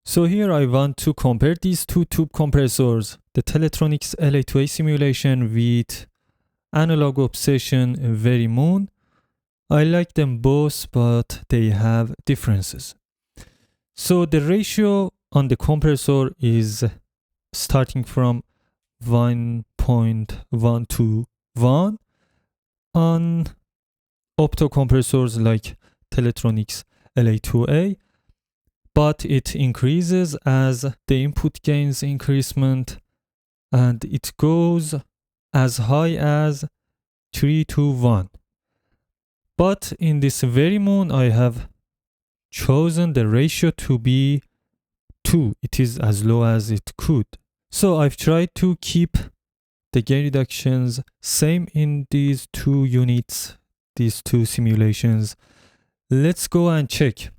So here I want to compare these two tube compressors, the Teletronix LA-2A simulation with Analog Obsession Vari Moon. I like them both, but they have differences. So the ratio on the compressor is starting from 1.1 to 1 on opto compressors like Teletronix LA-2A, but it increases as the input gains increment, and it goes as high as 3 to 1. But in this Vari Moon, I have chosen the ratio to be 2. It is as low as it could. So I've tried to keep the gain reductions same in these two units, these two simulations. Let's go and check.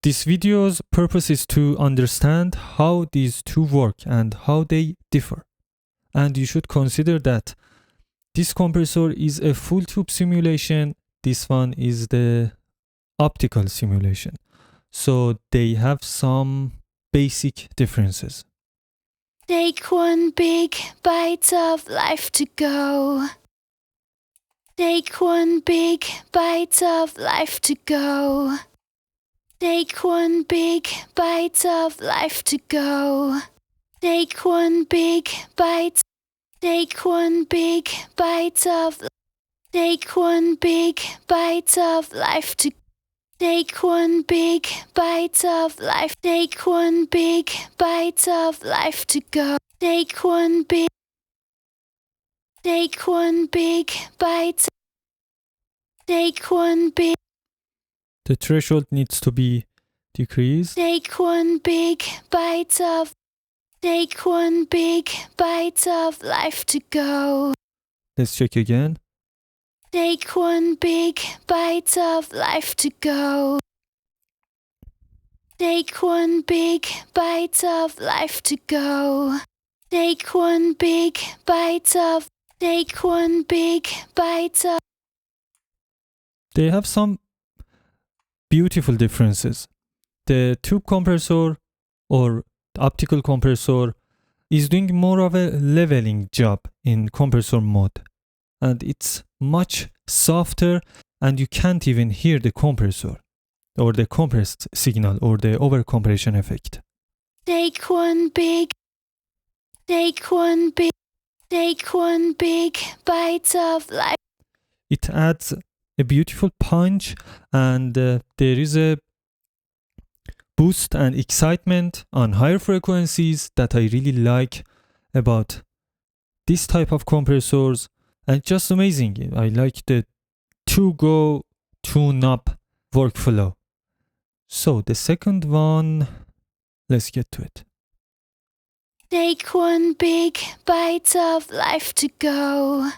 This video's purpose is to understand how these two work and how they differ. And you should consider that this compressor is a full tube simulation. This one is the optical simulation. So they have some basic differences. Take one big bite of life to go. Take one big bite of life to go. Take one big bite of life to go. Take one big bite. Take one big bite of. Take one big bite of life to. Take one big bite of life. Take one big bite of life to go. Take one big. Take one big bite. Take one big. The threshold needs to be decreased. Take one big bite of. Take one big bite of life to go. Let's check again. Take one big bite of life to go. Take one big bite of life to go. Take one big bite of. Take one big bite of. They have some beautiful differences. The tube compressor or optical compressor is doing more of a leveling job in compressor mode, and it's much softer, and you can't even hear the compressor or the compressed signal or the overcompression effect. Take one big. Take one big. Take one big bite of life. It adds a beautiful punch, and there is a boost and excitement on higher frequencies that I really like about this type of compressors, and just amazing. I like the two-go, two-knob workflow. So the second one, let's get to it. Take one big bite of life to go.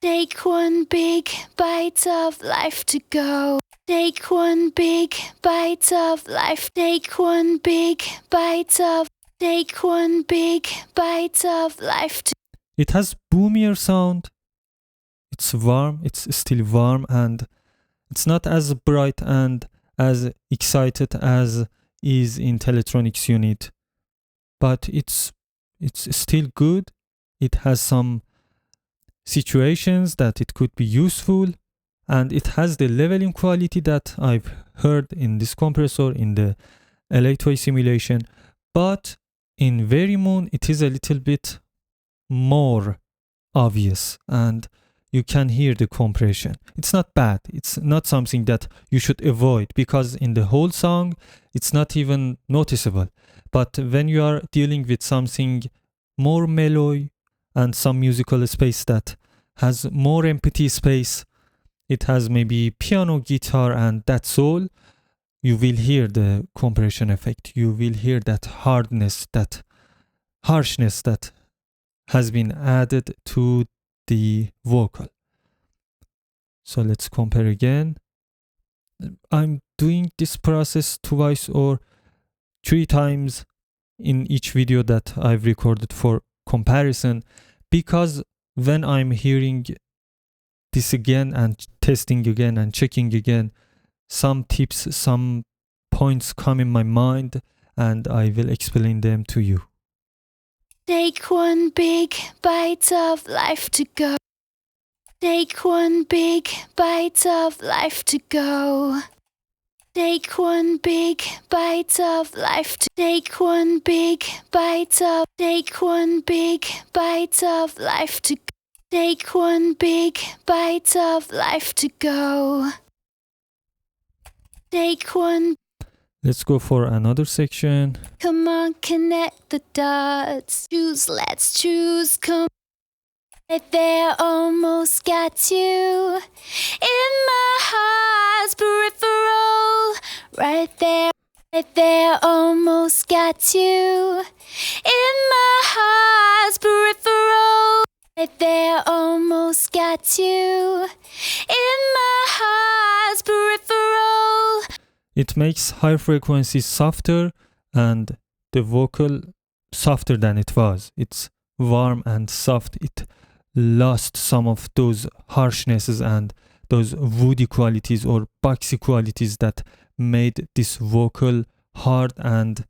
Take one big bite of life to go. Take one big bite of life. Take one big bite of. Take one big bite of life to. It has boomier sound. It's warm. It's still warm, and it's not as bright and as excited as is in Teletronix unit, but it's still good. It has some situations that it could be useful, and it has the leveling quality that I've heard in this compressor in the LA-2A simulation, but in Vari Moon it is a little bit more obvious, and you can hear the compression. It's not bad. It's not something that you should avoid, because in the whole song it's not even noticeable. But when you are dealing with something more mellow and some musical space that has more empty space, it has maybe piano, guitar, and that's all, you will hear the compression effect. You will hear that hardness, that harshness that has been added to the vocal. So let's compare again. I'm doing this process twice or 3 times in each video that I've recorded for comparison, because when I'm hearing this again and testing again and checking again, some tips, some points come in my mind, and I will explain them to you. Take one big bite of life to go. Take one big bite of life to go. Take one big bite of life to take one big bite of take one big bite of life to take one big bite of life to go. Take one. Let's go for another section. Come on, connect the dots. Choose, let's choose. Come. Right there, almost got you. In my heart's peripheral. Right there, almost got you. In my heart's peripheral. Right there, almost got you. In my heart's peripheral. It makes high frequencies softer and the vocal softer than it was. It's warm and soft. It lost some of those harshnesses and those woody qualities or boxy qualities that made this vocal hard and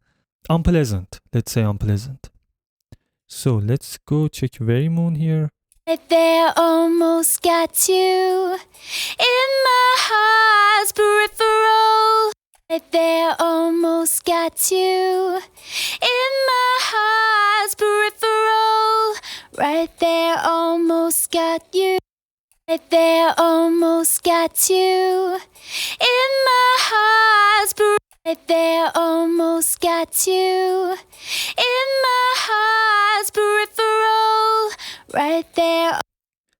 unpleasant. Let's say unpleasant. So let's go check Vari Moon here. Right there, almost got you. In my heart's peripheral. Right there, almost got you. In my heart's peripheral. Right there, almost got you. Right there, almost got you. In my heart's peripheral. Right there, almost got you. In my heart's peripheral. Right there.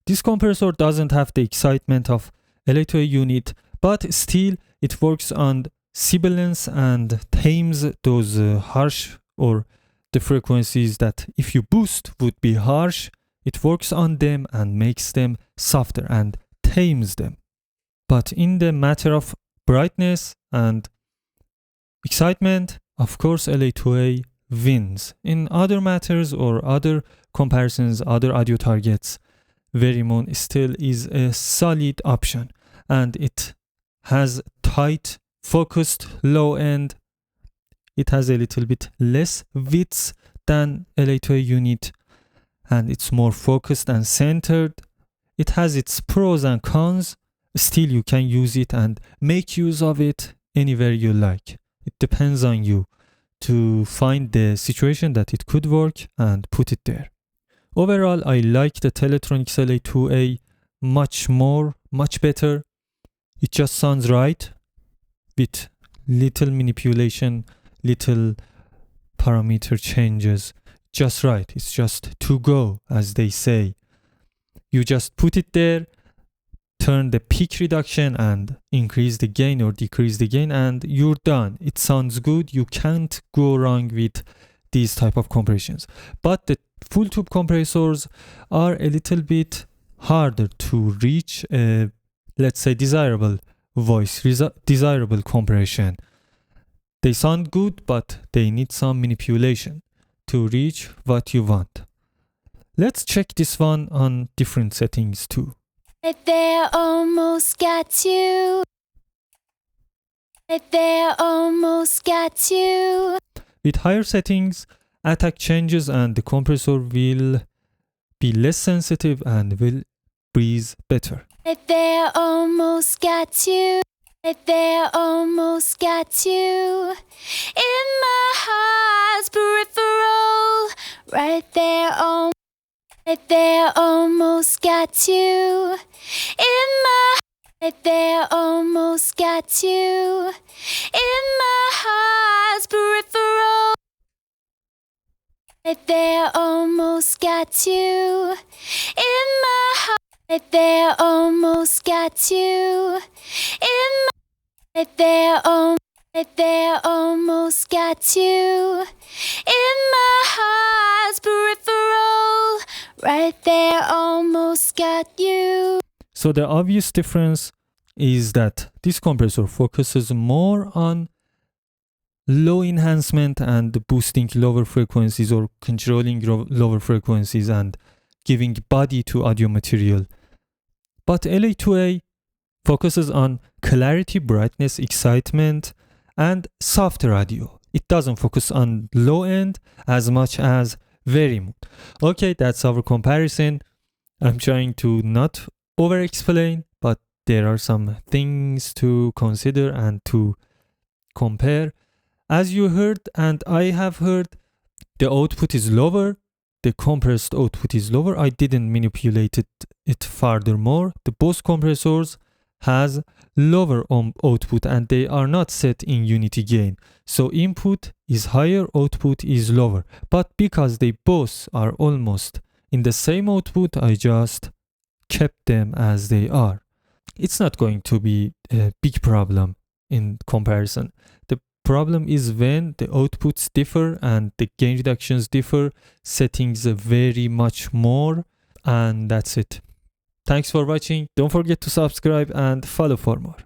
This compressor doesn't have the excitement of LA-2A unit, but still it works on sibilance and tames those harsh or the frequencies that if you boost would be harsh. It works on them and makes them softer and tames them. But in the matter of brightness and excitement, of course LA-2A wins. In other matters or other comparisons, other audio targets, Vari Moon still is a solid option, and it has tight, focused low end. It has a little bit less width than LA-2A unit, and it's more focused and centered. It has its pros and cons. Still, you can use it and make use of it anywhere you like. It depends on you to find the situation that it could work and put it there. Overall, I like the Teletronix LA-2A much better. It just sounds right with little manipulation, little parameter changes. Just right. It's just to go, as they say. You just put it there, turn the peak reduction and increase the gain or decrease the gain, and you're done. It sounds good. You can't go wrong with these type of compressions. But the full tube compressors are a little bit harder to reach a, let's say, desirable voice, desirable compression. They sound good, but they need some manipulation to reach what you want. Let's check this one on different settings too. Right there, almost got you. Right there, almost got you. With higher settings, attack changes and the compressor will be less sensitive and will breathe better. Right there, almost got you. Right there, almost got you. In my heart's peripheral. Right there, right there, almost got you. In my right there, almost got you. In my heart's peripheral. Right there, almost got you. In my heart. Right there, almost got you. In my right there, right there, almost got you. In my heart's peripheral. Right there, almost got you. So the obvious difference is that this compressor focuses more on low enhancement and boosting lower frequencies or controlling lower frequencies and giving body to audio material. But LA-2A focuses on clarity, brightness, excitement, and softer audio. It doesn't focus on low end as much as Vari Moon. Okay, that's our comparison. I'm trying to not over explain, but there are some things to consider and to compare. As you heard and I have heard, the output is lower, the compressed output is lower. I didn't manipulate it furthermore. The both compressors has lower output and they are not set in unity gain. So input is higher, output is lower. But because they both are almost in the same output, I just kept them as they are. It's not going to be a big problem in comparison. The problem is when the outputs differ and the gain reductions differ, settings vary much more, and that's it. Thanks for watching. Don't forget to subscribe and follow for more.